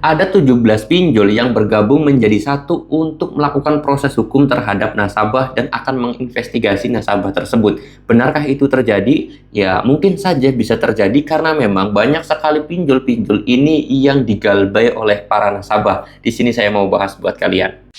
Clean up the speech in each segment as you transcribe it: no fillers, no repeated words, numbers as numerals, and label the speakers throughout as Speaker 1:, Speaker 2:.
Speaker 1: Ada 17 pinjol yang bergabung menjadi satu untuk melakukan proses hukum terhadap nasabah dan akan menginvestigasi nasabah tersebut. Benarkah itu terjadi? Ya, mungkin saja bisa terjadi karena memang banyak sekali pinjol-pinjol ini yang digalbai oleh para nasabah. Di sini saya mau bahas buat kalian.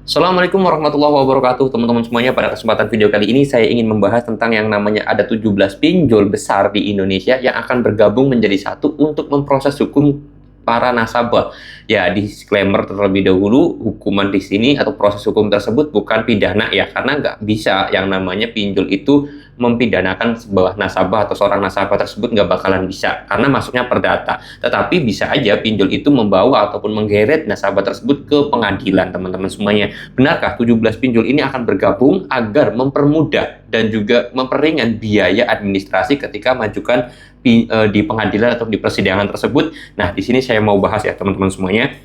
Speaker 1: Assalamualaikum warahmatullahi wabarakatuh teman-teman semuanya. Pada kesempatan video kali ini saya ingin membahas tentang yang namanya ada 17 pinjol besar di Indonesia yang akan bergabung menjadi satu untuk memproses hukum para nasabah. Ya, disclaimer terlebih dahulu, hukuman di sini atau proses hukum tersebut bukan pidana ya, karena nggak bisa yang namanya pinjol itu mempidanakan sebuah nasabah atau seorang nasabah tersebut, nggak bakalan bisa karena masuknya perdata. Tetapi bisa aja pinjol itu membawa ataupun menggeret nasabah tersebut ke pengadilan, teman-teman semuanya. Benarkah 17 pinjol ini akan bergabung agar mempermudah dan juga memperingan biaya administrasi ketika majukan di pengadilan atau di persidangan tersebut? Nah, di sini saya mau bahas ya teman-teman semuanya.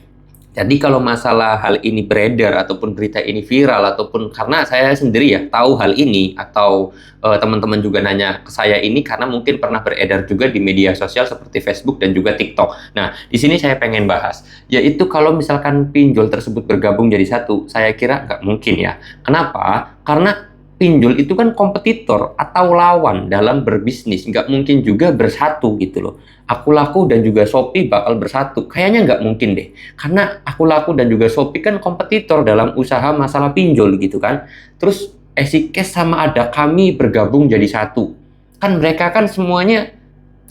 Speaker 1: Jadi kalau masalah hal ini beredar ataupun berita ini viral ataupun karena saya sendiri ya tahu hal ini atau teman-teman juga nanya ke saya ini karena mungkin pernah beredar juga di media sosial seperti Facebook dan juga TikTok. Nah, di sini saya pengen bahas, yaitu kalau misalkan pinjol tersebut bergabung jadi satu, saya kira nggak mungkin ya. Kenapa? Karena pinjol itu kan kompetitor atau lawan dalam berbisnis, nggak mungkin juga bersatu gitu loh. Aku Laku dan juga Shopee bakal bersatu, kayaknya nggak mungkin deh. Karena Aku Laku dan juga Shopee kan kompetitor dalam usaha masalah pinjol gitu kan. Terus Esikes sama Ada Kami bergabung jadi satu. Kan mereka kan semuanya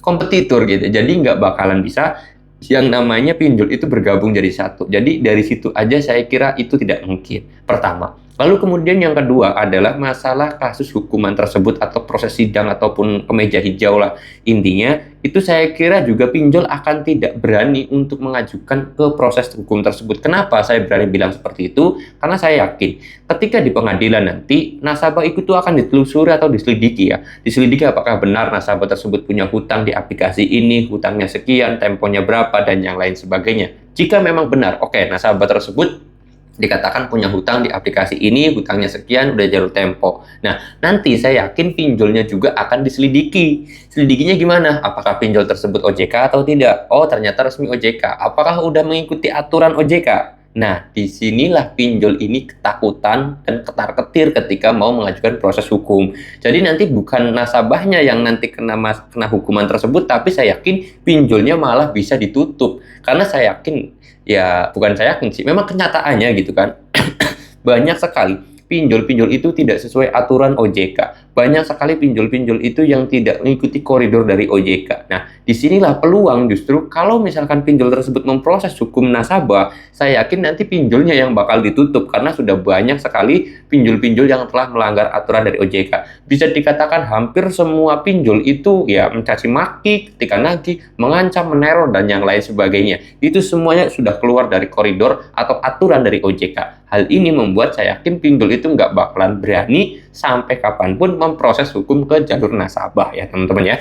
Speaker 1: kompetitor gitu, jadi nggak bakalan bisa yang namanya pinjol itu bergabung jadi satu. Jadi dari situ aja saya kira itu tidak mungkin. Pertama. Lalu kemudian yang kedua adalah masalah kasus hukuman tersebut atau proses sidang ataupun kemeja hijau lah. Intinya itu saya kira juga pinjol akan tidak berani untuk mengajukan ke proses hukum tersebut. Kenapa saya berani bilang seperti itu? Karena saya yakin ketika di pengadilan nanti nasabah itu akan ditelusuri atau diselidiki ya. Diselidiki apakah benar nasabah tersebut punya hutang di aplikasi ini, hutangnya sekian, temponya berapa, dan yang lain sebagainya. Jika memang benar, oke, nasabah tersebut dikatakan punya hutang di aplikasi ini, hutangnya sekian, udah jalur tempo. Nah, nanti saya yakin pinjolnya juga akan diselidiki. Selidikinya gimana? Apakah pinjol tersebut OJK atau tidak? Oh, ternyata resmi OJK. Apakah udah mengikuti aturan OJK? Nah, disinilah pinjol ini ketakutan dan ketar-ketir ketika mau mengajukan proses hukum. Jadi nanti bukan nasabahnya yang nanti kena hukuman tersebut, tapi saya yakin pinjolnya malah bisa ditutup. Karena saya yakin, ya bukan saya yakin sih, memang kenyataannya gitu kan, banyak sekali pinjol-pinjol itu tidak sesuai aturan OJK. Banyak sekali pinjol-pinjol itu yang tidak mengikuti koridor dari OJK. Nah, disinilah peluang justru kalau misalkan pinjol tersebut memproses hukum nasabah, saya yakin nanti pinjolnya yang bakal ditutup karena sudah banyak sekali pinjol-pinjol yang telah melanggar aturan dari OJK. Bisa dikatakan hampir semua pinjol itu ya mencaci maki, ketika nagih, mengancam, meneror, dan yang lain sebagainya. Itu semuanya sudah keluar dari koridor atau aturan dari OJK. Hal ini membuat saya yakin pinjol itu nggak bakalan berani sampai kapanpun memproses hukum ke jalur nasabah ya teman-teman ya.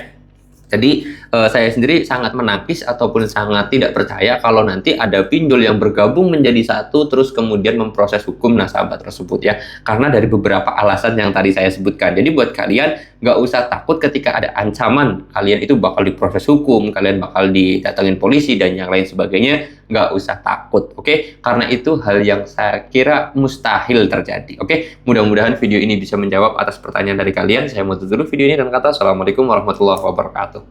Speaker 1: Jadi saya sendiri sangat menangkis ataupun sangat tidak percaya kalau nanti ada pinjol yang bergabung menjadi satu terus kemudian memproses hukum nasabah tersebut ya. Karena dari beberapa alasan yang tadi saya sebutkan. Jadi buat kalian nggak usah takut ketika ada ancaman kalian itu bakal diproses hukum, kalian bakal didatengin polisi dan yang lain sebagainya. Nggak usah takut, oke? Karena itu hal yang saya kira mustahil terjadi, oke? Mudah-mudahan video ini bisa menjawab atas pertanyaan dari kalian. Saya mau tutup dulu video ini dan kata Assalamualaikum warahmatullahi wabarakatuh.